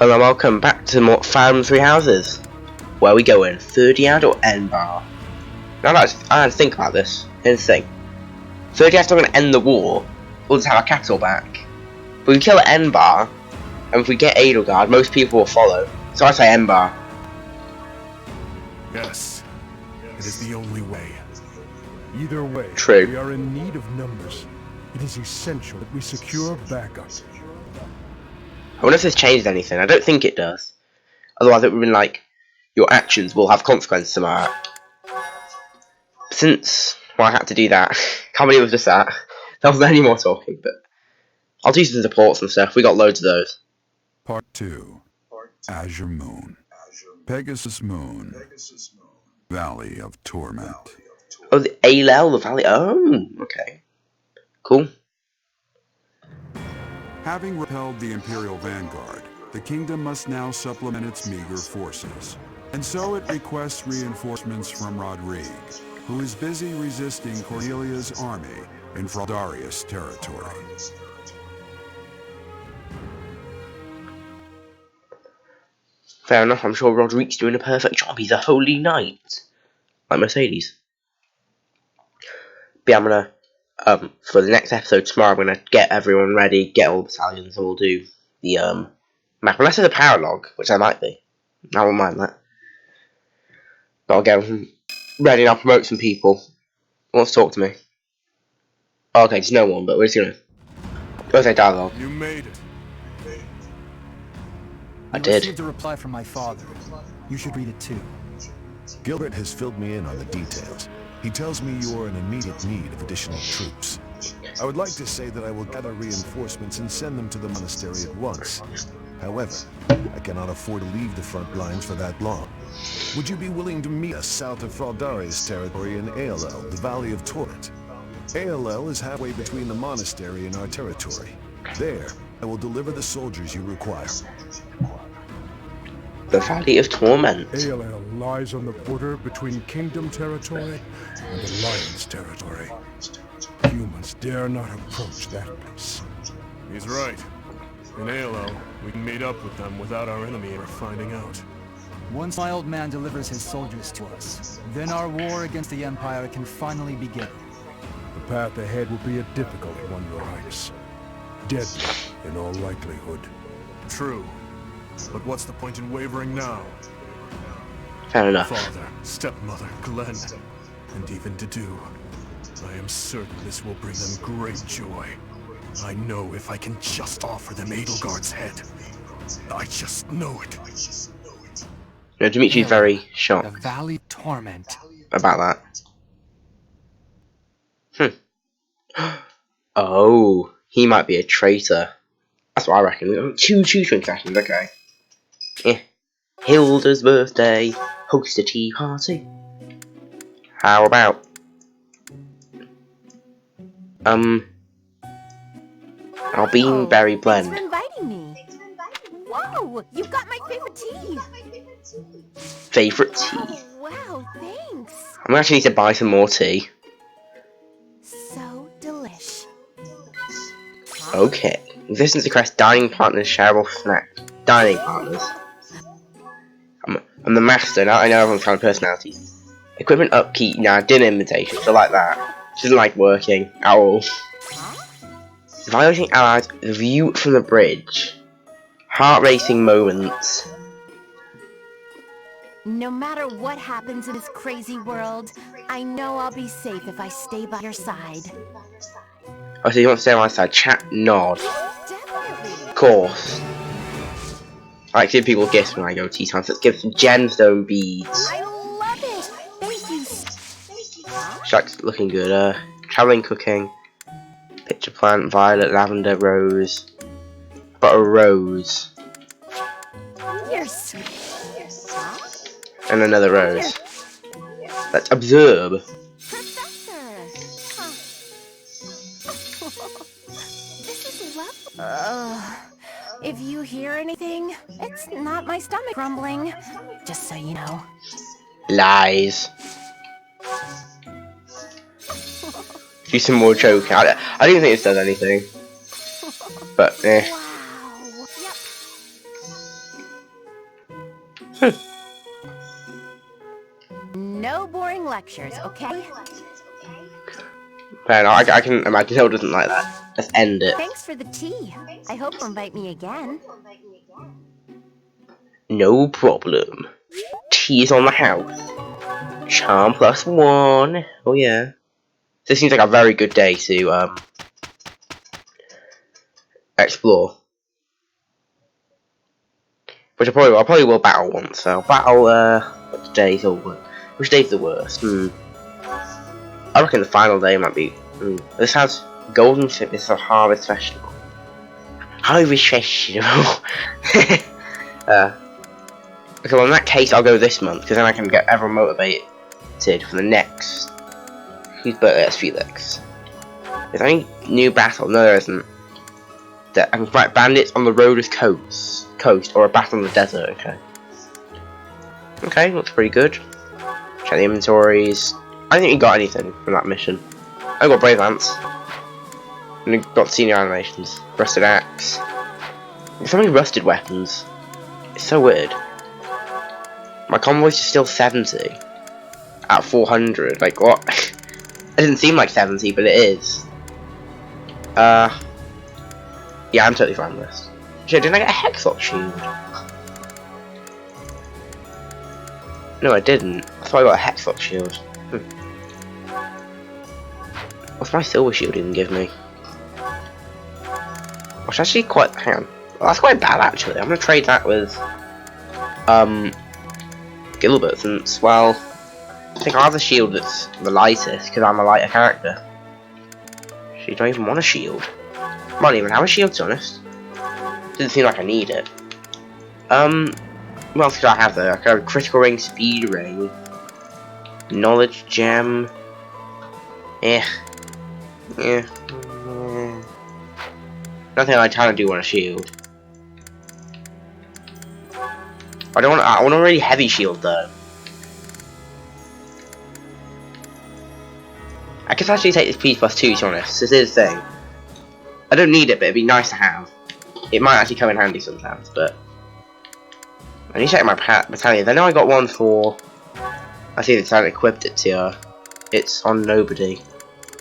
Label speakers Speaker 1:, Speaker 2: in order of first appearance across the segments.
Speaker 1: Hello and welcome back to more Fire Emblem Three Houses. Where we go in? 30 out or N bar? Now I had to think about this. Here's the thing. 30 out's not going to end the war. We'll just have our capital back. But we kill N bar, and if we get Edelgard, most people will follow. So I say N bar.
Speaker 2: Yes, it is the only way. Either way,
Speaker 1: True.
Speaker 2: We are in need of numbers. It is essential that we secure backup.
Speaker 1: I wonder if this changed anything. I don't think it does. Otherwise it would have been like, your actions will have consequences tomorrow. Since I had to do that, can't believe it was just that. There wasn't any more talking, but I'll do some supports and stuff. We got loads of those.
Speaker 3: Part 2. Azure Moon. Pegasus Moon. Valley of Torment.
Speaker 1: Oh, the Alel, the Valley. Oh, okay. Cool.
Speaker 3: Having repelled the Imperial Vanguard, the kingdom must now supplement its meager forces. And so it requests reinforcements from Rodrigue, who is busy resisting Cordelia's army in Fraldarius territory.
Speaker 1: Fair enough, I'm sure Roderick's doing a perfect job. He's a holy knight. Like Mercedes. But yeah, I'm gonna, for the next episode tomorrow, I'm gonna get everyone ready, get all the battalions, and we'll do the, map. Unless it's a power log, which I might be. I won't mind that. But I'll get them ready and I'll promote some people. Who wants to talk to me? Oh, okay, there's no one, but we're just gonna... Where's that dialogue?
Speaker 2: You made it.
Speaker 1: I did.
Speaker 4: Received a reply from my father. You should read it too.
Speaker 5: Gilbert has filled me in on the details. He tells me you are in immediate need of additional troops. I would like to say that I will gather reinforcements and send them to the monastery at once. However, I cannot afford to leave the front lines for that long. Would you be willing to meet us south of Fraldarius territory in Aelel, the Valley of Torment? Aelel is halfway between the monastery and our territory. There, I will deliver the soldiers you require.
Speaker 1: The Valley of Torment.
Speaker 2: Aelel lies on the border between Kingdom territory and Alliance territory. Humans dare not approach that place. He's right. In Aelel, we can meet up with them without our enemy ever finding out.
Speaker 4: Once my old man delivers his soldiers to us, then our war against the Empire can finally begin.
Speaker 2: The path ahead will be a difficult one, Your Highness. Deadly, in all likelihood. True. But what's the point in wavering now?
Speaker 1: Fair enough.
Speaker 2: Father, stepmother, Glenn, and even Dedu. I am certain this will bring them great joy. I know if I can just offer them Edelgard's head. I just know it.
Speaker 1: You know, Dimitri's very
Speaker 4: The
Speaker 1: shocked
Speaker 4: Valley of Torment.
Speaker 1: about that. Oh, he might be a traitor. That's what I reckon. Two twin factions, okay. Yeah. Hilda's birthday. Host a tea party. How about? Beanberry blend.
Speaker 6: Thanks for inviting me. Whoa, you've got my favorite tea.
Speaker 1: Favorite tea.
Speaker 6: Oh, wow, thanks.
Speaker 1: I'm gonna actually need to buy some more tea.
Speaker 6: So delish.
Speaker 1: Okay. Existence request dining partners, shareable snack. Dining partners. I'm the master, now I know everyone's kind of personality. Equipment upkeep, nah, dinner invitation, so like that. Doesn't like working at all. Violating allies, the view from the bridge. Heart racing moments.
Speaker 6: No matter what happens in this crazy world, I know I'll be safe if I stay by your side.
Speaker 1: Oh, so you want to stay on my side? Chat, nod.
Speaker 6: Definitely.
Speaker 1: Of course. I like to give people gifts when I go tea time, so let's give some gemstone beads.
Speaker 6: I love it. Thank you.
Speaker 1: She likes looking good. Traveling cooking. Picture plant, violet, lavender, rose. But a rose.
Speaker 6: You're sweet.
Speaker 1: And another rose. Let's observe.
Speaker 6: Professor. This is lovely. If you hear anything, it's not my stomach rumbling. Just so you know.
Speaker 1: Lies. Do some more joking. I don't even think this does anything. But, eh.
Speaker 6: Wow. Yep. No boring lectures, okay?
Speaker 1: Fair enough, I can imagine Hill doesn't like that. Let's end it.
Speaker 6: Thanks for the tea. I hope you'll invite me again.
Speaker 1: No problem. Tea is on the house. Charm +1. Oh yeah. This seems like a very good day to explore. Which I probably will battle once. So I'll battle which day's over. Which day's the worst? I reckon the final day might be. This has Golden Fitness of Harvest Festival. Harvest Festival. Okay, well in that case I'll go this month because then I can get everyone motivated for the next. Whose birthday is Felix? Is there any new battle? No, there isn't. I can fight bandits on the Rhodes coast or a battle in the desert. Okay. Okay, looks pretty good. Check the inventories. I don't think we got anything from that mission. I got Brave Lance. And we got senior animations. Rusted axe. There's so many rusted weapons. It's so weird. My convoys are still 70 at 400. Like what? It doesn't seem like 70, but it is. Yeah, I'm totally fine with this. Shit, didn't I get a Hexlock shield? No, I didn't. I thought I got a Hexlock shield. What's my silver shield even give me? Which actually quite. Hang on. Well, that's quite bad actually. I'm gonna trade that with Gilbert since, well, I think I have a shield that's the lightest because I'm a lighter character. She don't even want a shield. I might even have a shield, to be honest. Doesn't seem like I need it. What else could I have there? I could have a critical ring, speed ring, knowledge gem. Nothing I kind of do want a shield. I want a really heavy shield though. I could actually take this P +2 to be honest. This is the thing. I don't need it, but it'd be nice to have. It might actually come in handy sometimes, but I need to check my battalions. I know I got one for. I see the battalion equipped it to. It's on nobody.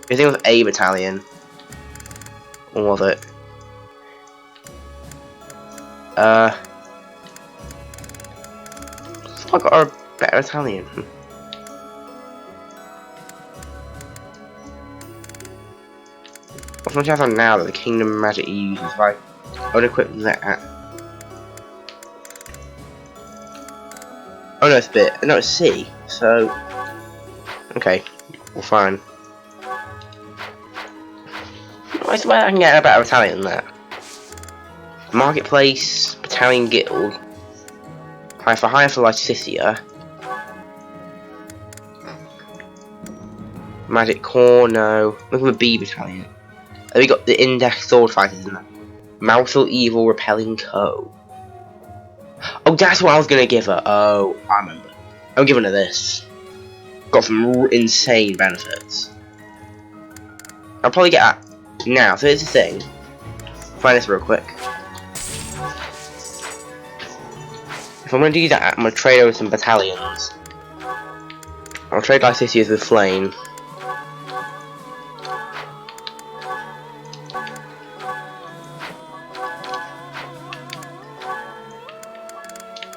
Speaker 1: I think it was a battalion, or was it? So I got a better Italian. What's my chance on now that the Kingdom Magic uses? If I would equip that. Oh no, it's B. No, it's C. So okay, well fine. I swear I can get a better Italian than that. Marketplace, Battalion Guild. Higher for Lycicia. Magic Core, no. Look at the B Battalion. Oh, we got the Index Sword Fighters in that. Mouthful Evil Repelling Co. Oh, that's what I was gonna give her. Oh, I remember. I'm giving her this. Got some insane benefits. I'll probably get that now. So here's the thing. Find this real quick. If I'm gonna do that, I'm gonna trade over some battalions. I'll trade Lycicias with Flame.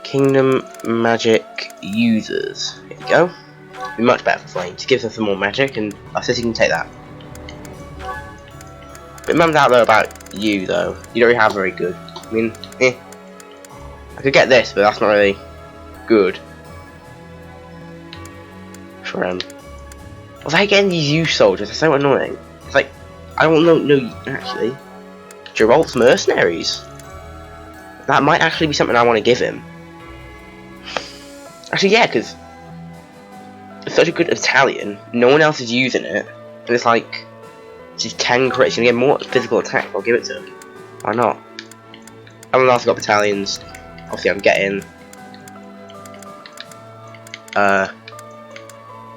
Speaker 1: Kingdom Magic users. Here we go. Be much better for Flame. It gives us some more magic, and Lycicia can take that. Bit mummed out though about you though. You don't really have very good. I mean, I could get this, but that's not really good. For was I getting these youth soldiers? They're so annoying. It's like I don't know actually. Geralt's mercenaries. That might actually be something I want to give him. Actually, yeah, because it's such a good Italian. No one else is using it, and it's like just 10 crits. You get more physical attack. I'll give it to him. Why not? Everyone else got battalions. Obviously, I'm getting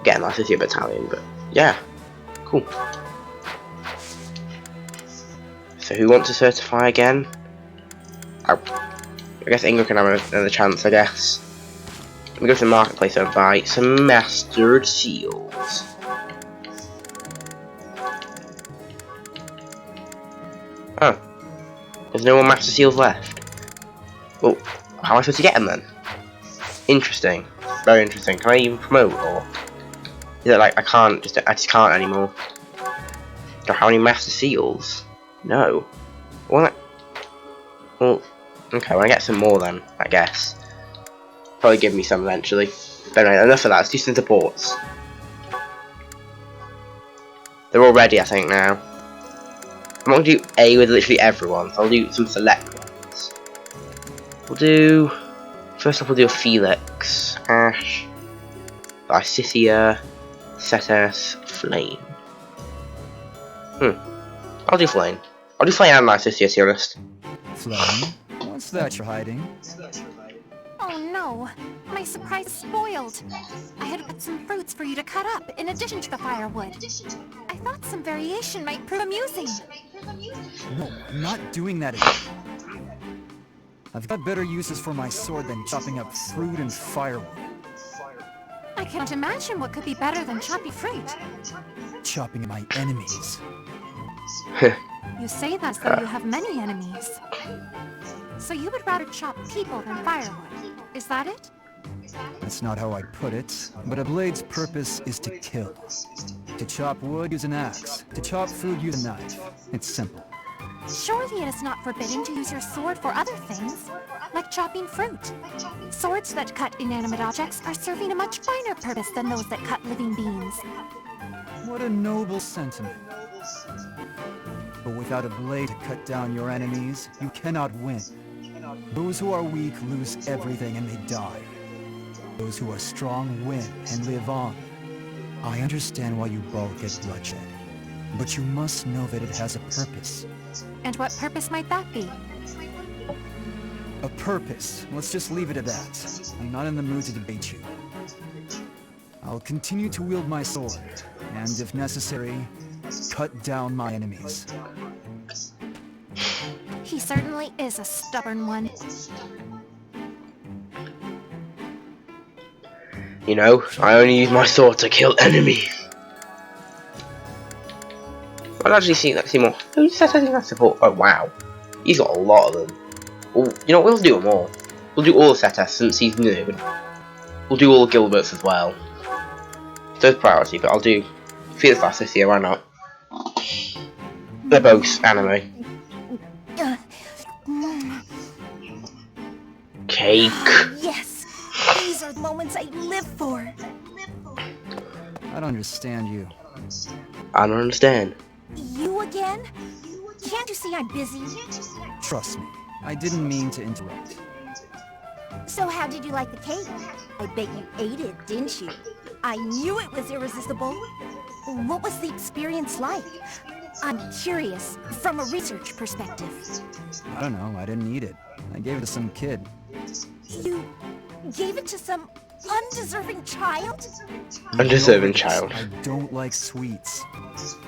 Speaker 1: Lycicia battalion, but yeah, cool. So who wants to certify again? I guess Ingrid can have another chance, I guess. Let me go to the marketplace and buy some mastered seals. Oh, there's no more master seals left. Well, how am I supposed to get them then? Interesting. Very interesting. Can I even promote, or is it like I just can't anymore? Do I have any master seals? No. Well, okay, well I get some more then, I guess. Probably give me some eventually. But anyway, enough of that, let's do some supports. They're all ready, I think, now. I'm not going to do A with literally everyone, so I'll do some select ones. First off we'll do a Felix, Ash, Lysithea, Cetus, Flame. I'll do Flame. I'll do Flame and Lysithea tier list.
Speaker 4: Flame? What's that you're hiding?
Speaker 6: Oh no, my surprise is spoiled. I had put some fruits for you to cut up in addition to the firewood. I thought some variation might prove amusing.
Speaker 4: No, I'm not doing that again. I've got better uses for my sword than chopping up fruit and firewood.
Speaker 6: I can't imagine what could be better than choppy fruit.
Speaker 4: Chopping my enemies.
Speaker 6: You say that as though you have many enemies. So you would rather chop people than firewood, is that it?
Speaker 4: That's not how I put it, but a blade's purpose is to kill. To chop wood, use an axe. To chop food, use a knife. It's simple.
Speaker 6: Surely it is not forbidden to use your sword for other things, like chopping fruit. Swords that cut inanimate objects are serving a much finer purpose than those that cut living beings.
Speaker 4: What a noble sentiment. But without a blade to cut down your enemies, you cannot win. Those who are weak lose everything and they die. Those who are strong win and live on. I understand why you bulk at bloodshed, but you must know that it has a purpose.
Speaker 6: And what purpose might that be?
Speaker 4: A purpose. Let's just leave it at that. I'm not in the mood to debate you. I'll continue to wield my sword, and if necessary, cut down my enemies.
Speaker 6: He certainly is a stubborn one.
Speaker 1: You know, I only use my sword to kill enemies. I'll actually see more. Who says I think that's support? Oh wow, he's got a lot of them. Well, you know, we'll do them all. We'll do all the Cetus since he's new. We'll do all the Gilberts as well. So it's priority, but I'll do Felix last this year. Why not? They're both anime. Cake.
Speaker 6: Yes, these are the moments I live for.
Speaker 4: I don't understand you.
Speaker 1: I don't understand.
Speaker 6: You again? Can't you see I'm busy?
Speaker 4: Trust me, I didn't mean to interrupt.
Speaker 6: So how did you like the cake? I bet you ate it, didn't you? I knew it was irresistible. What was the experience like? I'm curious, from a research perspective.
Speaker 4: I don't know, I didn't eat it. I gave it to some kid.
Speaker 6: You gave it to some undeserving child?
Speaker 1: Undeserving child.
Speaker 4: I don't like sweets.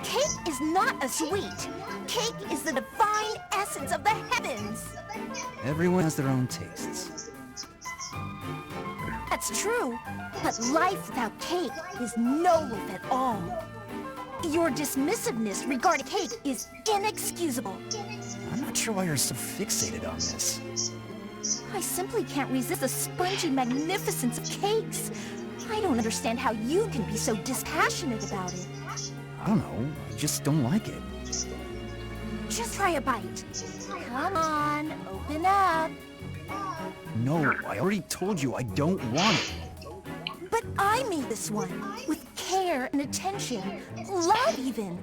Speaker 6: Cake is not a sweet. Cake is the divine essence of the heavens.
Speaker 4: Everyone has their own tastes.
Speaker 6: That's true, but life without cake is no life at all. Your dismissiveness regarding cake is inexcusable.
Speaker 4: I'm not sure why you're so fixated on this.
Speaker 6: I simply can't resist the spongy magnificence of cakes. I don't understand how you can be so dispassionate about it.
Speaker 4: I don't know, I just don't like it.
Speaker 6: Just try a bite. Come on, open up.
Speaker 4: No, I already told you I don't want it.
Speaker 6: But I made this one, with care and attention, love even.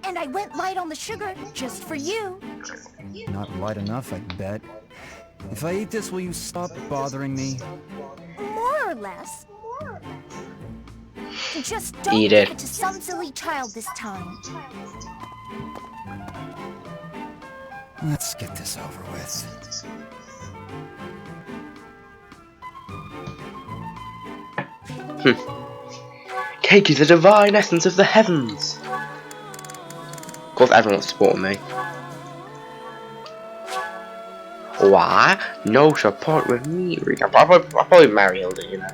Speaker 6: And I went light on the sugar, just for you.
Speaker 4: Not light enough, I bet. If I eat this, will you stop bothering me?
Speaker 6: More or less. Just don't
Speaker 1: Eat
Speaker 6: give
Speaker 1: it.
Speaker 6: it to some silly child this time.
Speaker 4: Let's get this over with.
Speaker 1: Cake is the divine essence of the heavens. Of course, everyone's supporting me. Why? No support with me. I'll probably marry Hilda, you know.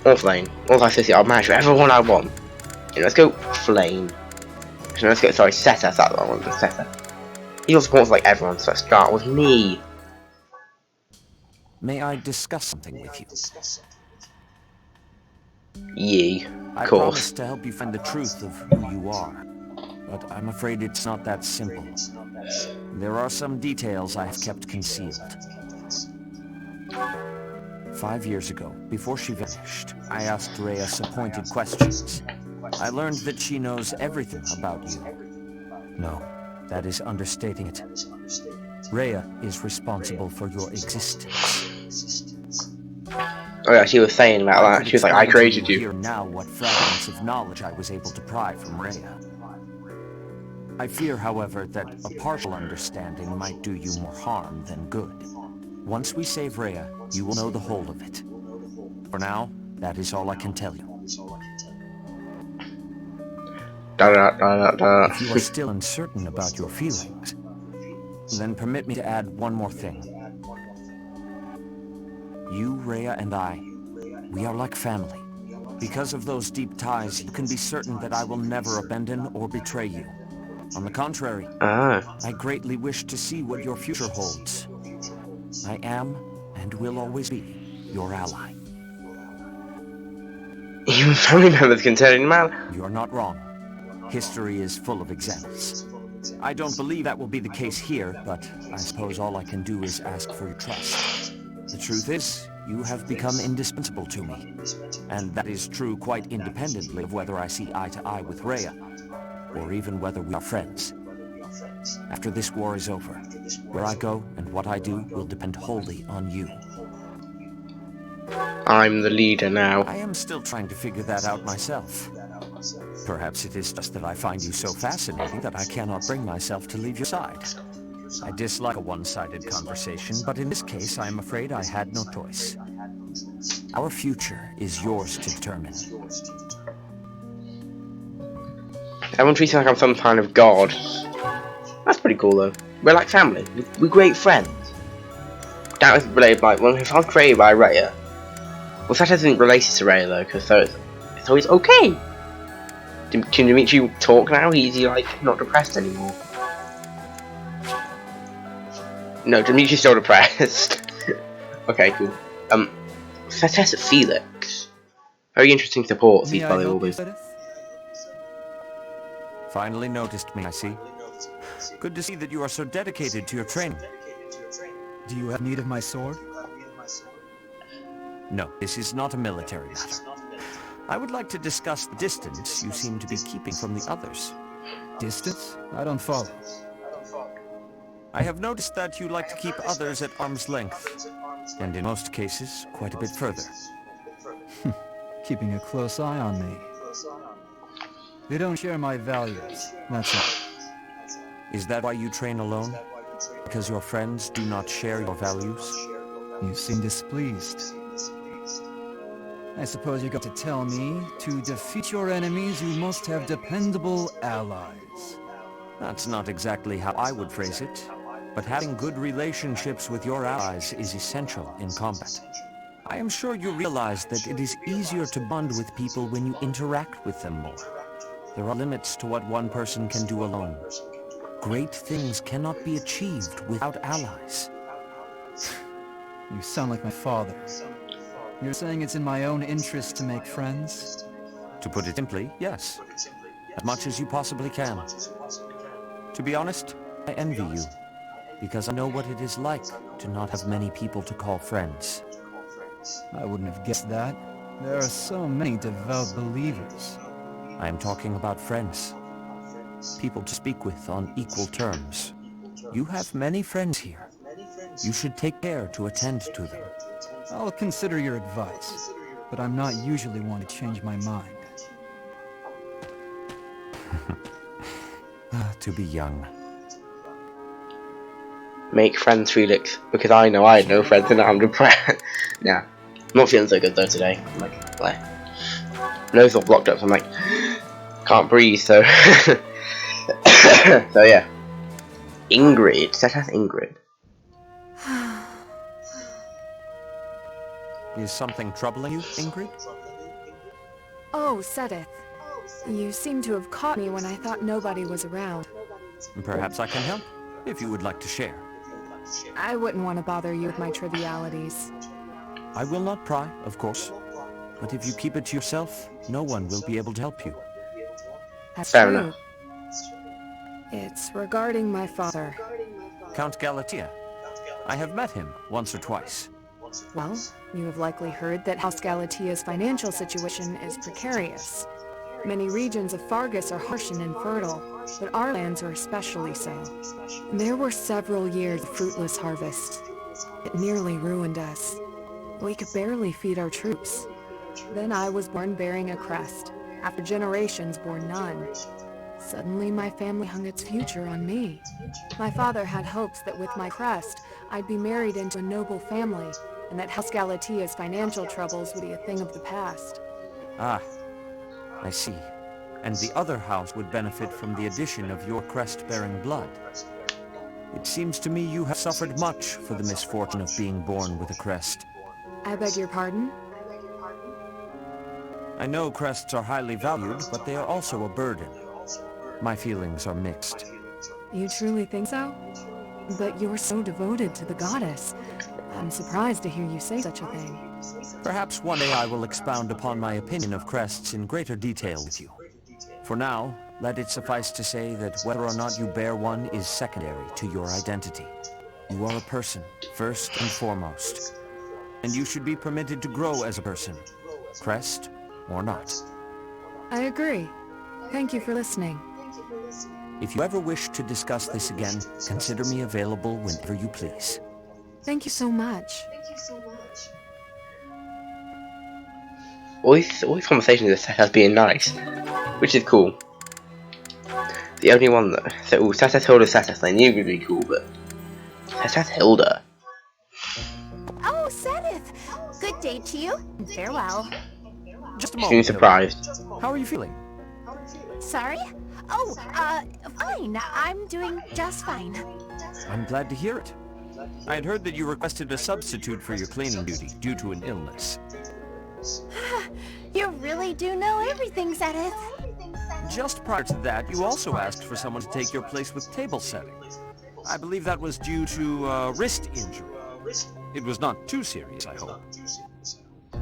Speaker 1: Or Flame. Or Vice City, I'll marry everyone I want. You know, let's go Flame. So let's go, sorry, Seta, that's what I want, Seta. He also supports like everyone, so let's start with me.
Speaker 7: May I discuss something with you?
Speaker 1: Yee,
Speaker 7: I
Speaker 1: of course.
Speaker 7: promise to help you find the truth of who you are. But I'm afraid it's not that simple. There are some details I have kept concealed. 5 years ago, before she vanished, I asked Rhea some pointed questions. I learned that she knows everything about you. No, that is understating it. Rhea is responsible for your existence.
Speaker 1: Oh yeah, she was saying about that. She was like, I created you.
Speaker 7: Here now what fragments of knowledge I was able to pry from Rhea. I fear, however, that a partial understanding might do you more harm than good. Once we save Rhea, you will know the whole of it. For now, that is all I can tell you. If you are still uncertain about your feelings, then permit me to add one more thing. You, Rhea, and I, we are like family. Because of those deep ties, you can be certain that I will never abandon or betray you. On the contrary, I greatly wish to see what your future holds. I am, and will always be, your ally.
Speaker 1: Even family members can turn him out.
Speaker 7: You are not wrong. History is full of examples. I don't believe that will be the case here, but I suppose all I can do is ask for your trust. The truth is, you have become indispensable to me. And that is true quite independently of whether I see eye to eye with Rhea, or even whether we are friends. After this war is over, where I go and what I do will depend wholly on you.
Speaker 1: I'm the leader now.
Speaker 7: I am still trying to figure that out myself. Perhaps it is just that I find you so fascinating that I cannot bring myself to leave your side. I dislike a one-sided conversation, but in this case I am afraid I had no choice. Our future is yours to determine.
Speaker 1: Everyone treats me like I'm some kind of god. That's pretty cool though. We're like family. We're great friends. That was related by, well, if I was created by Rhea. Well, that isn't related to Rhea though, because it's always okay. Can Dimitri talk now? He's like not depressed anymore. No, Dimitri's still depressed. Okay, cool. Fe3H. Very interesting support. These probably will be.
Speaker 7: Finally noticed me, I see. Good to see that you are so dedicated to your training.
Speaker 4: Do you have need of my sword?
Speaker 7: No, this is not a military matter. I would like to discuss the distance you seem to be keeping from the others.
Speaker 4: Distance? I don't follow.
Speaker 7: I have noticed that you like to keep others at arm's length, and in most cases, quite a bit further.
Speaker 4: Keeping a close eye on me. They don't share my values, that's all.
Speaker 7: Is that why you train alone? Because your friends do not share your values?
Speaker 4: You seem displeased. I suppose you're going to tell me, to defeat your enemies, you must have dependable allies.
Speaker 7: That's not exactly how I would phrase it, but having good relationships with your allies is essential in combat. I am sure you realize that it is easier to bond with people when you interact with them more. There are limits to what one person can do alone. Great things cannot be achieved without allies.
Speaker 4: You sound like my father. You're saying it's in my own interest to make friends?
Speaker 7: To put it simply, yes. As much as you possibly can. To be honest, I envy you, because I know what it is like to not have many people to call friends.
Speaker 4: I wouldn't have guessed that. There are so many devout believers.
Speaker 7: I am talking about friends. People to speak with on equal terms. You have many friends here. You should take care to attend to them.
Speaker 4: I'll consider your advice, but I'm not usually one to change my mind.
Speaker 7: To be young.
Speaker 1: Make friends, Felix, because I know I had no friends and I'm depressed. Nah, I'm not feeling so good though today. I'm like, nose all blocked up, so I'm like, can't breathe, so. So yeah. Ingrid, set as Ingrid.
Speaker 7: Is something troubling you, Ingrid?
Speaker 8: Oh, Sedith. You seem to have caught me when I thought nobody was around.
Speaker 7: Perhaps I can help, if you would like to share.
Speaker 8: I wouldn't want to bother you with my trivialities.
Speaker 7: I will not pry, of course. But if you keep it to yourself, no one will be able to help you.
Speaker 8: That's
Speaker 1: Fair
Speaker 8: true.
Speaker 1: enough.
Speaker 8: It's regarding my father.
Speaker 7: Count Galatea. I have met him once or twice.
Speaker 8: Well, you have likely heard that House Galatea's financial situation is precarious. Many regions of Fargus are harsh and infertile, but our lands are especially so. There were several years of fruitless harvest. It nearly ruined us. We could barely feed our troops. Then I was born bearing a crest, after generations bore none. Suddenly my family hung its future on me. My father had hopes that with my crest, I'd be married into a noble family, and that House Galatea's financial troubles would be a thing of the past.
Speaker 7: Ah, I see. And the other house would benefit from the addition of your crest-bearing blood. It seems to me you have suffered much for the misfortune of being born with a crest.
Speaker 8: I beg your pardon?
Speaker 7: I know crests are highly valued, but they are also a burden. My feelings are mixed.
Speaker 8: You truly think so? But you're so devoted to the goddess. I'm surprised to hear you say such a thing.
Speaker 7: Perhaps one day I will expound upon my opinion of crests in greater detail with you. For now, let it suffice to say that whether or not you bear one is secondary to your identity. You are a person, first and foremost. And you should be permitted to grow as a person, crest or not.
Speaker 8: I agree. Thank you for listening.
Speaker 7: If you ever wish to discuss this again, consider me available whenever you please.
Speaker 8: Thank you so much.
Speaker 1: All these conversations are set as being nice, which is cool. The only one that Seth Hilda Seth, I knew would be cool, but Seth Hilda.
Speaker 6: Oh, Sedith! Good day to you. Farewell.
Speaker 7: Just a
Speaker 1: She
Speaker 7: moment.
Speaker 1: seems surprised.
Speaker 7: How are you feeling?
Speaker 6: Sorry? Oh, fine. I'm doing just fine.
Speaker 7: I'm glad to hear it. I had heard that you requested a substitute for your cleaning duty due to an illness.
Speaker 6: You really do know everything, Sedith.
Speaker 7: Just prior to that, you also asked for someone to take your place with table setting. I believe that was due to a wrist injury. It was not too serious, I hope.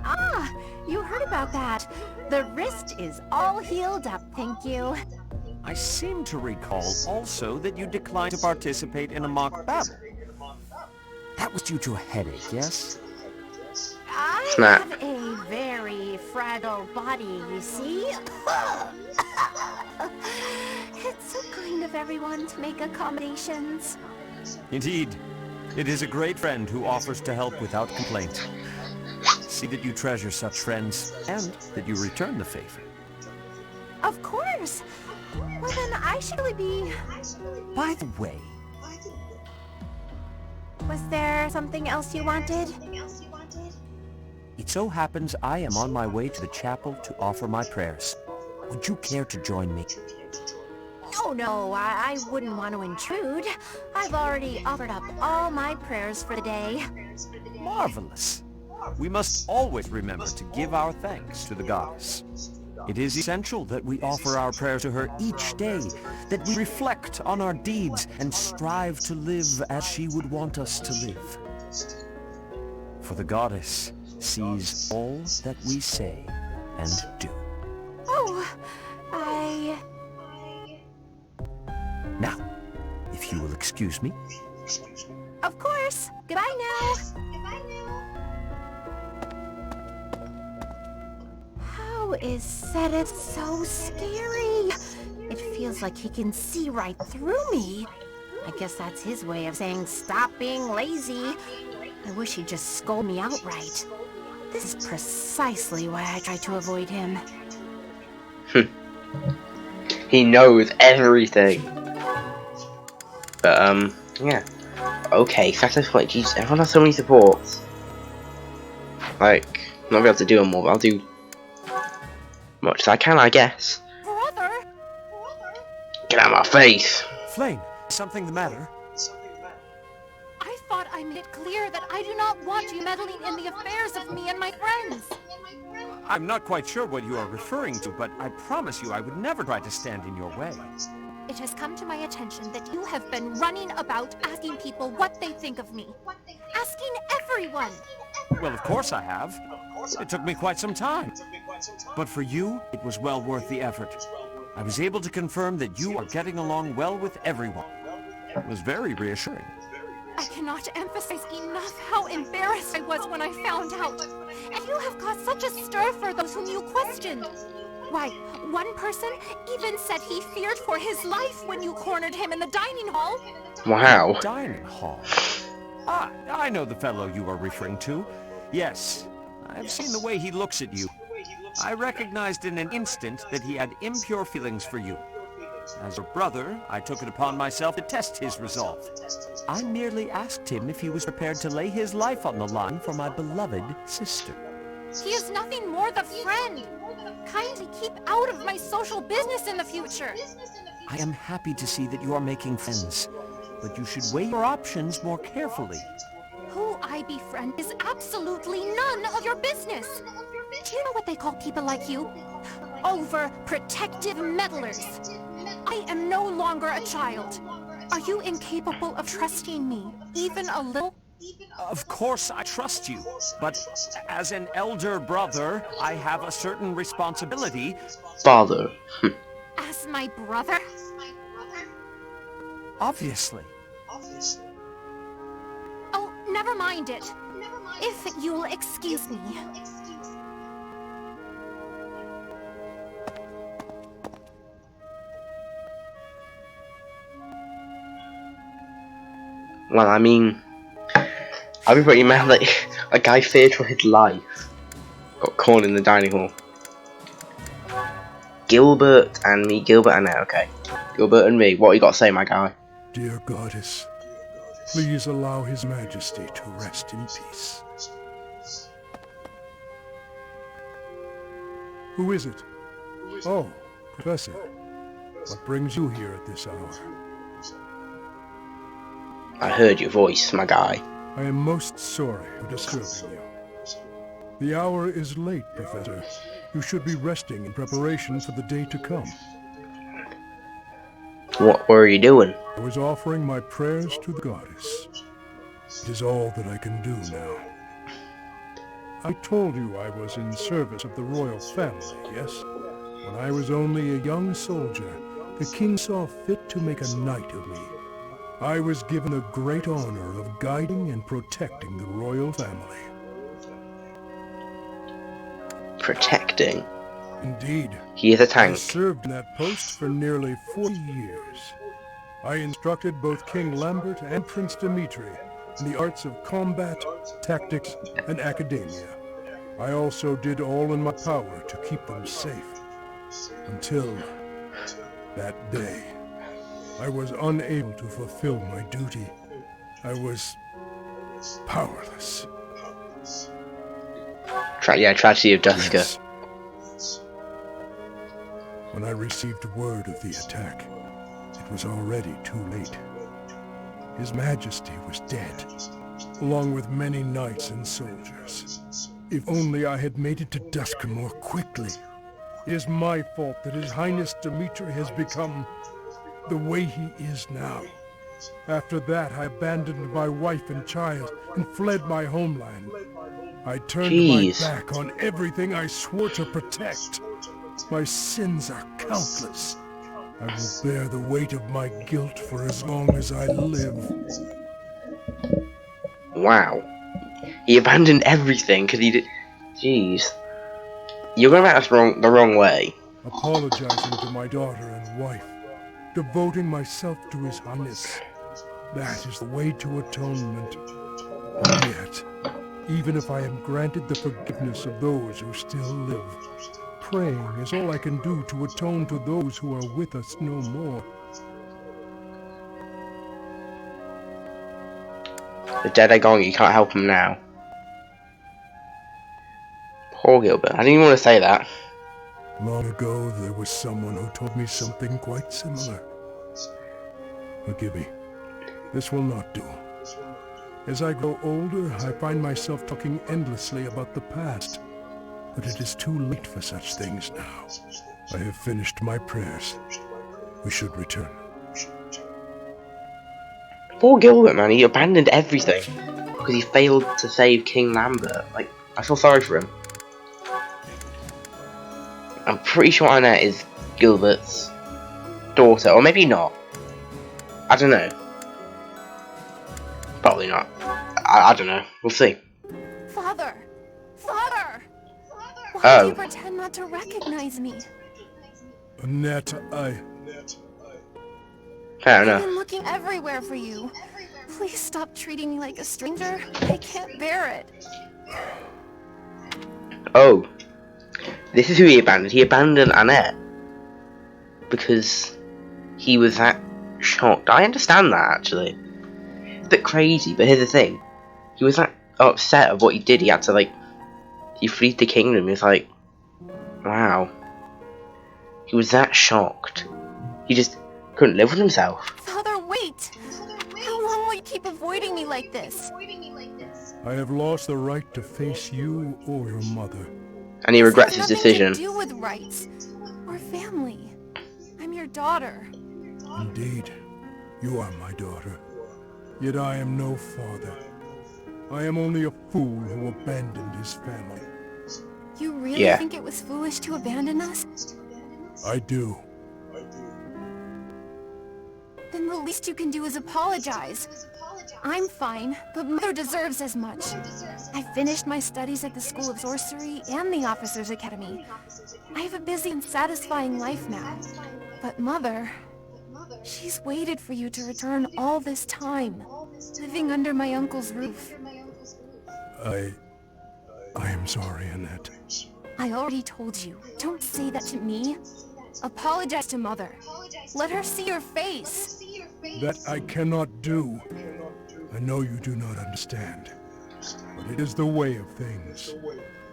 Speaker 6: Ah, you heard about that. The wrist is all healed up, thank you.
Speaker 7: I seem to recall also that you declined to participate in a mock battle. That was due to a headache, yes?
Speaker 6: I
Speaker 1: Snap.
Speaker 6: have a very fragile body, you see. It's so kind of everyone to make accommodations.
Speaker 7: Indeed. It is a great friend who offers to help without complaint. See that you treasure such friends, and that you return the favor.
Speaker 6: Of course. Well, then I should really be...
Speaker 7: By the way,
Speaker 6: Was there something else you wanted?
Speaker 7: it so happens I am on my way to the chapel to offer my prayers. Would you care to join me?
Speaker 6: Oh, no, I wouldn't want to intrude. I've already offered up all my prayers for the day.
Speaker 7: Marvelous. We must always remember to give our thanks to the goddess. It is essential that we offer our prayers to her each day, that we reflect on our deeds and strive to live as she would want us to live. For the goddess sees all that we say and do.
Speaker 6: Oh,
Speaker 7: Now, if you will excuse me.
Speaker 6: Of course. Goodbye now. How is Sedith so scary? It feels like he can see right through me. I guess that's his way of saying stop being lazy. I wish he'd just scold me outright. This is precisely why I try to avoid him.
Speaker 1: He knows everything. But, yeah. Okay, satisfied. Jeez, everyone has so many supports. Like, I'm not gonna be able to do them all, but I'll do much as I can, I guess.
Speaker 6: Brother!
Speaker 1: Get out of my face!
Speaker 7: Flame, something the matter?
Speaker 8: I thought I
Speaker 6: I made it clear that I do not want you meddling in the affairs of me and my friends.
Speaker 7: I'm not quite sure what you are referring to, but I promise you I would never try to stand in your way.
Speaker 6: It has come to my attention that you have been running about asking people what they think of me. Asking everyone.
Speaker 7: Well, of course I have. It took me quite some time. But for you, it was well worth the effort. I was able to confirm that you are getting along well with everyone. It was very reassuring.
Speaker 6: I cannot emphasize enough how embarrassed I was when I found out. And you have caused such a stir for those whom you questioned. Why, one person even said he feared for his life when you cornered him in the dining hall.
Speaker 1: Wow.
Speaker 7: Dining hall? Ah, I know the fellow you are referring to. Yes, I've seen the way he looks at you. I recognized in an instant that he had impure feelings for you. As a brother, I took it upon myself to test his resolve. I merely asked him if he was prepared to lay his life on the line for my beloved sister.
Speaker 6: He is nothing more than a friend. Kindly keep out of my social business in the future.
Speaker 7: I am happy to see that you are making friends, but you should weigh your options more carefully.
Speaker 6: Who I befriend is absolutely none of your business. Do you know what they call people like you? Overprotective meddlers. I am no longer a child. Are you incapable of trusting me, even a little?
Speaker 7: Of course I trust you, but as an elder brother, I have a certain responsibility.
Speaker 1: Father.
Speaker 6: As my brother?
Speaker 7: Obviously.
Speaker 6: Oh, never mind it. If you'll excuse me.
Speaker 1: Well, I mean, I'd be pretty mad that a guy feared for his life got caught in the dining hall. Gilbert and me, okay. Gilbert and me, what you got to say, my guy?
Speaker 2: Dear goddess, please allow His Majesty to rest in peace. Who is it? Oh, Professor. What brings you here at this hour?
Speaker 1: I heard your voice, my guy.
Speaker 2: I am most sorry for disturbing you. The hour is late, Professor. You should be resting in preparation for the day to come.
Speaker 1: What were you doing?
Speaker 2: I was offering my prayers to the goddess. It is all that I can do now. I told you I was in service of the royal family, yes? When I was only a young soldier, the king saw fit to make a knight of me. I was given the great honor of guiding and protecting the royal family.
Speaker 1: Protecting?
Speaker 2: Indeed.
Speaker 1: He is a
Speaker 2: I
Speaker 1: tank.
Speaker 2: served in that post for nearly 40 years. I instructed both King Lambert and Prince Dimitri in the arts of combat, tactics, and academia. I also did all in my power to keep them safe. Until that day. I was unable to fulfill my duty. I was powerless.
Speaker 1: Tragedy of Duska.
Speaker 2: Yes. When I received word of the attack, it was already too late. His Majesty was dead, along with many knights and soldiers. If only I had made it to Duska more quickly. It is my fault that His Highness Dimitri has become the way he is now. After that, I abandoned my wife and child and fled my homeland. I turned my back on everything I swore to protect. My sins are countless. I will bear the weight of my guilt for as long as I live.
Speaker 1: Wow. He abandoned everything because he did... Jeez. You're going about this the wrong way.
Speaker 2: Apologizing to my daughter and wife. Devoting myself to His Highness. That is the way to atonement. And yet, even if I am granted the forgiveness of those who still live, praying is all I can do to atone to those who are with us no more.
Speaker 1: The dead are gone, you can't help them now. Poor Gilbert. I didn't even want to say that.
Speaker 2: Long ago, there was someone who told me something quite similar. Forgive me. This will not do. As I grow older, I find myself talking endlessly about the past. But it is too late for such things now. I have finished my prayers. We should return.
Speaker 1: Poor Gilbert, man, he abandoned everything because he failed to save King Lambert. Like, I feel sorry for him. I'm pretty sure Annette is Gilbert's daughter, or maybe not. I don't know. Probably not. I don't know. We'll see.
Speaker 6: Father! Father! Why
Speaker 1: Oh.
Speaker 6: do you pretend not to recognize me?
Speaker 2: Annette,
Speaker 1: Fair
Speaker 6: I've
Speaker 1: enough.
Speaker 6: been looking everywhere for you. Please stop treating me like a stranger. I can't bear it.
Speaker 1: Oh. This is who he abandoned. He abandoned Annette. Because he was that shocked. I understand that, actually. It's a bit crazy, but here's the thing. He was that upset of what he did. He had to, like... He freed the kingdom. He was like... Wow. He was that shocked. He just couldn't live with himself.
Speaker 6: Father, wait! How long will you keep avoiding me like this?
Speaker 2: I have lost the right to face you or your mother.
Speaker 1: And he regrets his
Speaker 6: This has
Speaker 1: decision.
Speaker 6: nothing to do with rights or family. I'm your daughter.
Speaker 2: Indeed, you are my daughter. Yet I am no father. I am only a fool who abandoned his family.
Speaker 6: You really
Speaker 1: Yeah.
Speaker 6: think it was foolish to abandon us?
Speaker 2: I do.
Speaker 6: Then the least you can do is apologize. I'm fine, but Mother deserves as much. I finished my studies at the School of Sorcery and the Officers' Academy. I have a busy and satisfying life now. But Mother, she's waited for you to return all this time, living under my uncle's roof.
Speaker 2: I am sorry, Annette.
Speaker 6: I already told you, don't say that to me. Apologize to Mother. Let her see your face.
Speaker 2: That I cannot do. I know you do not understand, but it is the way of things.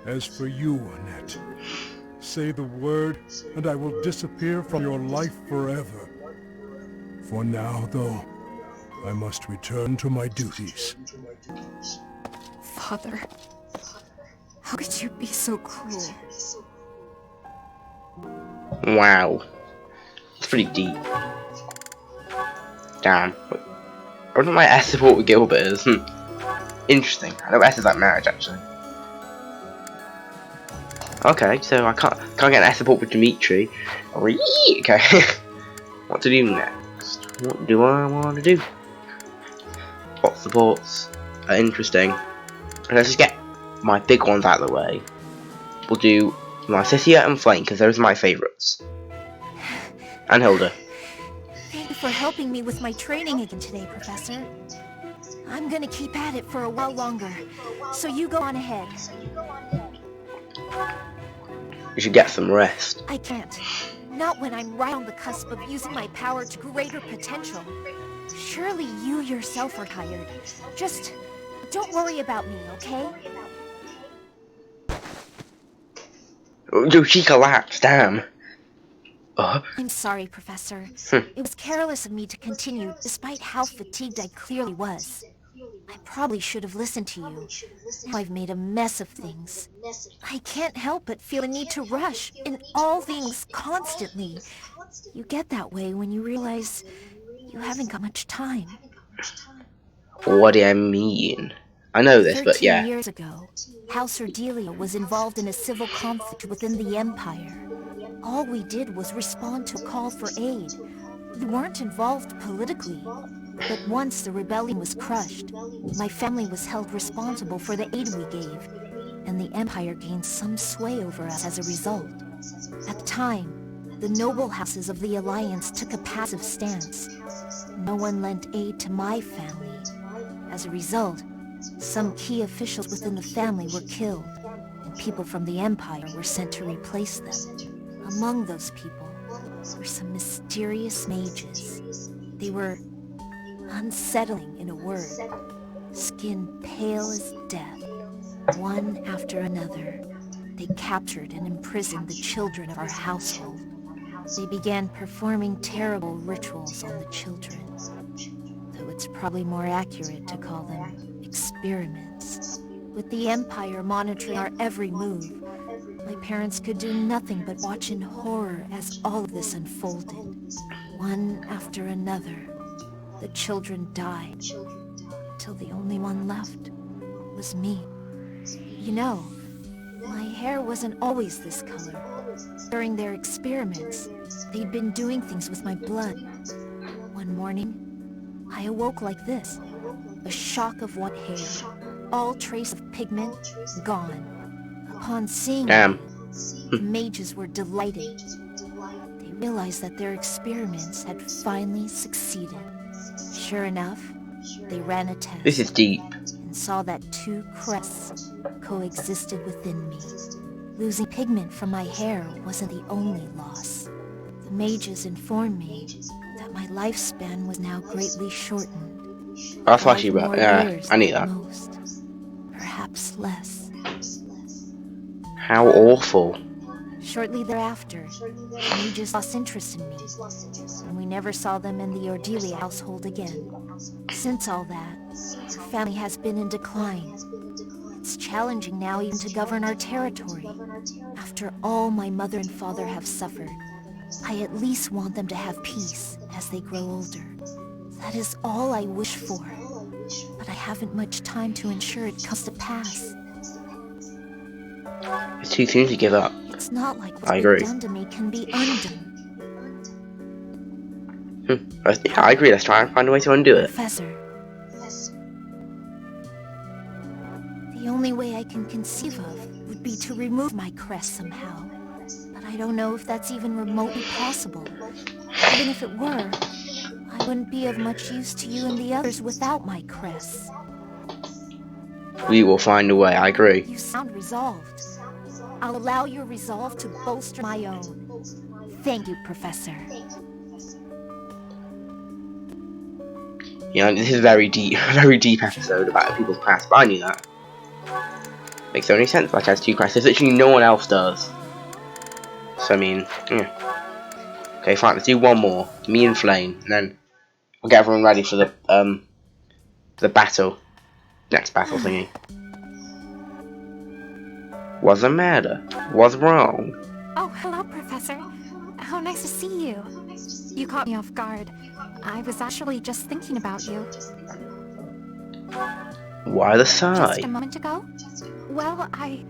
Speaker 2: As for you, Annette, say the word, and I will disappear from your life forever. For now, though, I must return to my duties.
Speaker 6: Father, how could you be so cruel?
Speaker 1: Wow. It's pretty deep. Damn. I wonder what my S support with Gilbert is. Interesting. I know S is like marriage, actually. Okay, so I can't get an S support with Dimitri. Okay. What to do next? What do I want to do? What supports are interesting. Let's just get my big ones out of the way. We'll do Narcissia and Flame, because those are my favourites. And Hilda.
Speaker 6: Thank you for helping me with my training again today, Professor. I'm gonna keep at it for a while longer, so you go on ahead.
Speaker 1: You should get some rest.
Speaker 6: I can't. Not when I'm right on the cusp of using my power to greater potential. Surely you yourself are tired. Just don't worry about me, okay?
Speaker 1: Oh, she collapsed, damn.
Speaker 6: I'm sorry, Professor. It was careless of me to continue, despite how fatigued I clearly was. I probably should have listened to you. Now I've made a mess of things. I can't help but feel a need to rush in all things constantly. You get that way when you realize you haven't got much time.
Speaker 1: What do I mean? I know this, but
Speaker 6: 13
Speaker 1: yeah.
Speaker 6: years ago, House Ordelia was involved in a civil conflict within the Empire. All we did was respond to a call for aid. We weren't involved politically. But once the rebellion was crushed, my family was held responsible for the aid we gave, and the Empire gained some sway over us as a result. At the time, the noble houses of the Alliance took a passive stance. No one lent aid to my family. As a result, some key officials within the family were killed, and people from the Empire were sent to replace them. Among those people were some mysterious mages. They were unsettling, in a word. Skin pale as death. One after another, they captured and imprisoned the children of our household. They began performing terrible rituals on the children, though it's probably more accurate to call them Experiments. With the Empire monitoring our every move, my parents could do nothing but watch in horror as all of this unfolded. One after another, the children died, till the only one left was me. You know, my hair wasn't always this color. During their experiments, they'd been doing things with my blood. One morning, I awoke like this. A shock of white hair, all trace of pigment gone. Upon seeing it, the mages were delighted. They realized that their experiments had finally succeeded. Sure enough, they ran a test.
Speaker 1: This is deep.
Speaker 6: And saw that two crests coexisted within me. Losing pigment from my hair wasn't the only loss. The mages informed me that my lifespan was now greatly shortened.
Speaker 1: That's why she wrote.
Speaker 6: Yeah,
Speaker 1: I knew that.
Speaker 6: Most, perhaps less.
Speaker 1: How awful.
Speaker 6: Shortly thereafter, the mages lost interest in me, and we never saw them in the Ordelia household again. Since all that, our family has been in decline. It's challenging now even to govern our territory. After all my mother and father have suffered, I at least want them to have peace as they grow older. That is all I wish for, but I haven't much time to ensure it comes to pass.
Speaker 1: It's too soon to give up.
Speaker 6: It's not like what's been done to me can be undone.
Speaker 1: I agree, let's try and find a way to undo it.
Speaker 6: Professor, the only way I can conceive of would be to remove my crest somehow. But I don't know if that's even remotely possible. Even if it were, I wouldn't be of much use to you and the others without my crest.
Speaker 1: We will find a way, I agree.
Speaker 6: You sound resolved. I'll allow your resolve to bolster my own. Thank you, Professor.
Speaker 1: You know, this is a very deep episode about people's past, but I knew that. Makes only sense, like has two crests. There's literally no one else does. So I mean, yeah. Okay, fine, let's do one more. Me and Flame, and then I'll get everyone ready for the battle. Next battle thingy. Was a murder. Was wrong.
Speaker 9: Oh, hello, Professor. How nice to see you. You caught me off guard. I was actually just thinking about you.
Speaker 1: Why the sigh?
Speaker 9: Just a moment ago? Well, I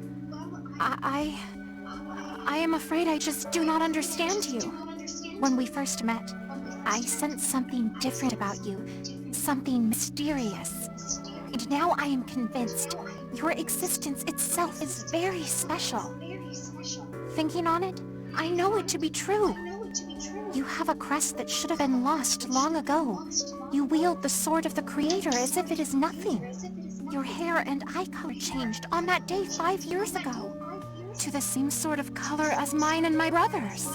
Speaker 9: am afraid I just do not understand you. When we first met, I sensed something different about you. Something mysterious. And now I am convinced your existence itself is very special. Thinking on it, I know it to be true. You have a crest that should have been lost long ago. You wield the sword of the Creator as if it is nothing. Your hair and eye color changed on that day 5 years ago, to the same sort of color as mine and my brother's.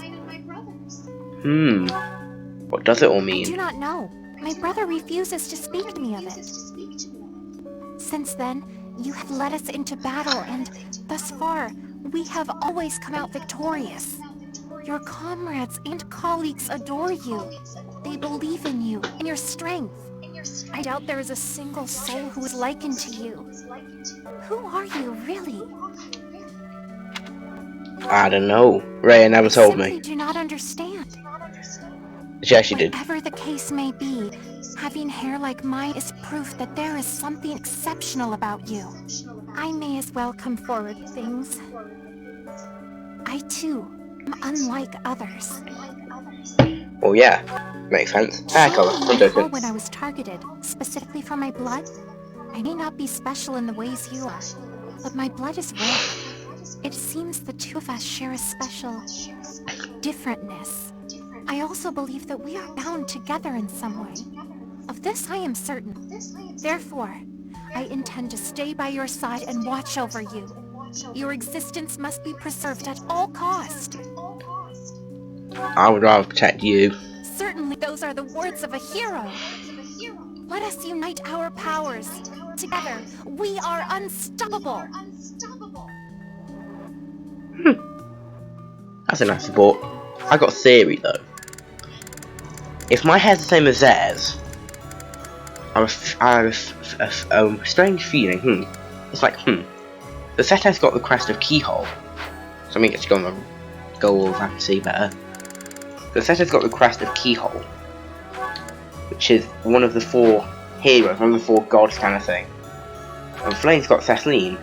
Speaker 1: What does it all mean?
Speaker 9: I do not know. My brother refuses to speak to me of it. Since then, you have led us into battle, and thus far, we have always come out victorious. Your comrades and colleagues adore you. They believe in you and your strength. I doubt there is a single soul who is likened to you. Who are you, really?
Speaker 1: I don't know. Rhea never told me.
Speaker 9: I do not understand.
Speaker 1: Yeah, she did.
Speaker 9: Whatever the case may be, having hair like mine is proof that there is something exceptional about you. I may as well come forward with things. I, too, am unlike others.
Speaker 1: Well, yeah. Makes sense. Hair colour. I'm joking.
Speaker 9: When I was targeted, specifically for my blood, I may not be special in the ways you are, but my blood is red. It seems the two of us share a special differentness. I also believe that we are bound together in some way. Of this I am certain. Therefore, I intend to stay by your side and watch over you. Your existence must be preserved at all cost.
Speaker 1: I would rather protect you.
Speaker 9: Certainly those are the words of a hero. Let us unite our powers. Together, we are unstoppable.
Speaker 1: That's a nice support. I got a theory though. If my hair's the same as theirs, I have a strange feeling. It's like, the set has got the crest of Keyhole. So let me get to go on the goal fantasy better. The set has got the crest of Keyhole, which is one of the 4 heroes, one of the 4 gods kind of thing. And Flame's got Cethline,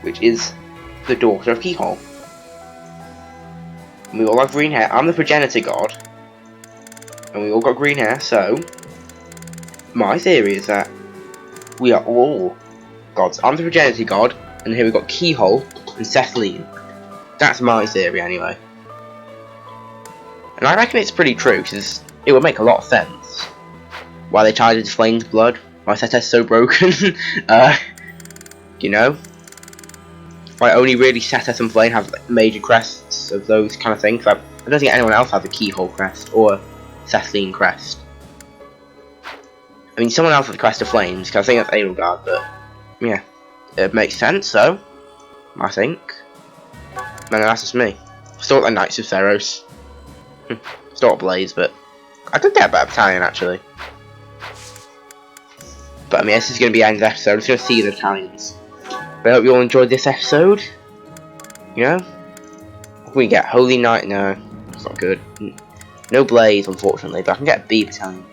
Speaker 1: which is the daughter of Keyhole. And we all have green hair. I'm the progenitor god, and we all got green hair, so my theory is that we are all gods. I'm the progenitor god, and here we've got Keyhole and Cethline. That's my theory anyway. And I reckon it's pretty true, because it would make a lot of sense why they tied into Flame's blood, why Set's so broken. You know? Why only really Cetus and Flame have like, major crests of those kind of things. I don't think anyone else has a Keyhole crest or a Cethline crest. I mean, someone else has the crest of Flames, because I think that's Edelgard, but yeah, it makes sense, so I think. No, that's just me. Still the Knights of Theros. Still Blaze, but I could get a better battalion actually. But I mean, this is going to be the end of the episode. I'm just going to see the battalions. But I hope you all enjoyed this episode. You know? What can we get? Holy Knight? No, that's not good. No Blaze, unfortunately, but I can get a B battalion.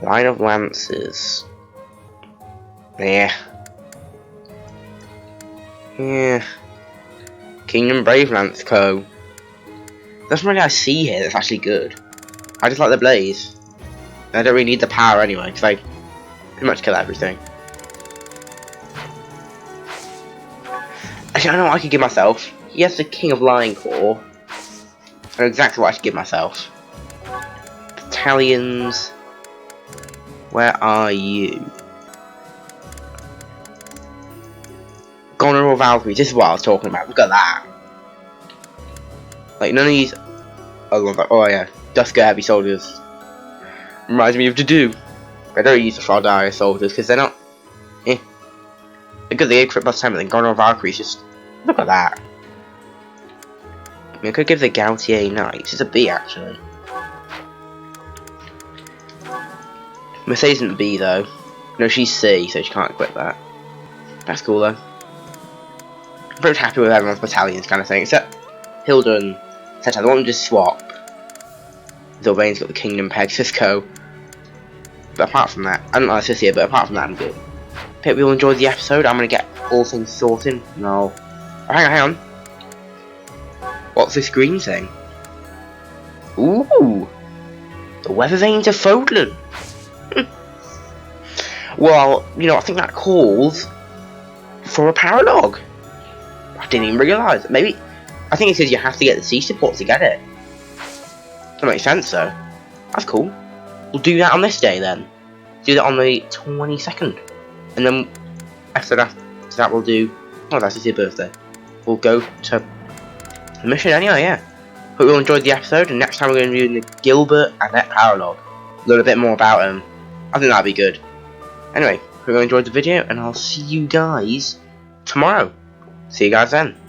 Speaker 1: Line of Lancers. Yeah. Yeah. Kingdom Brave Lance Co. That's really I see here that's actually good. I just like the Blaze. I don't really need the power anyway, because I pretty much kill everything. Actually, I know what I could give myself. Yes, the King of Lion Corps. I know exactly what I should give myself. Battalions. Where are you? Goneril Valkyries. This is what I was talking about. Look at that. Like, none of these. Oh, yeah. Dusker Heavy Soldiers. Reminds me of Dedue. I don't use the Fraldire Soldiers because they're not. They're good, they equip plus 10, but then Goneril Valkyries just. Look at that. I mean, I could give the Gautier Knights. It's a B actually. Mercedes isn't B though. No, she's C, so she can't equip that. That's cool though. I'm pretty happy with everyone's battalions kind of thing, except Hilda and Seta. They want to just swap. Sylvain's got the Kingdom Pegasus Co. But apart from that, I don't like this here, but apart from that, I'm good. Hope you all enjoyed the episode. I'm gonna get all things sorted. No. Oh, hang on. What's this green thing? Ooh! The weather vanes of Fodlan! Well, you know, I think that calls for a paralog. I didn't even realise. Maybe, I think it says you have to get the C support to get it. That makes sense though. That's cool. We'll do that on this day then. Do that on the 22nd. And then, after that we'll do, oh, that's your birthday. We'll go to the mission anyway, yeah. Hope you all enjoyed the episode, and next time we're going to be doing the Gilbert and Annette Paralog. Learn a bit more about them. I think that'd be good. Anyway, hope you all enjoyed the video, and I'll see you guys tomorrow. See you guys then.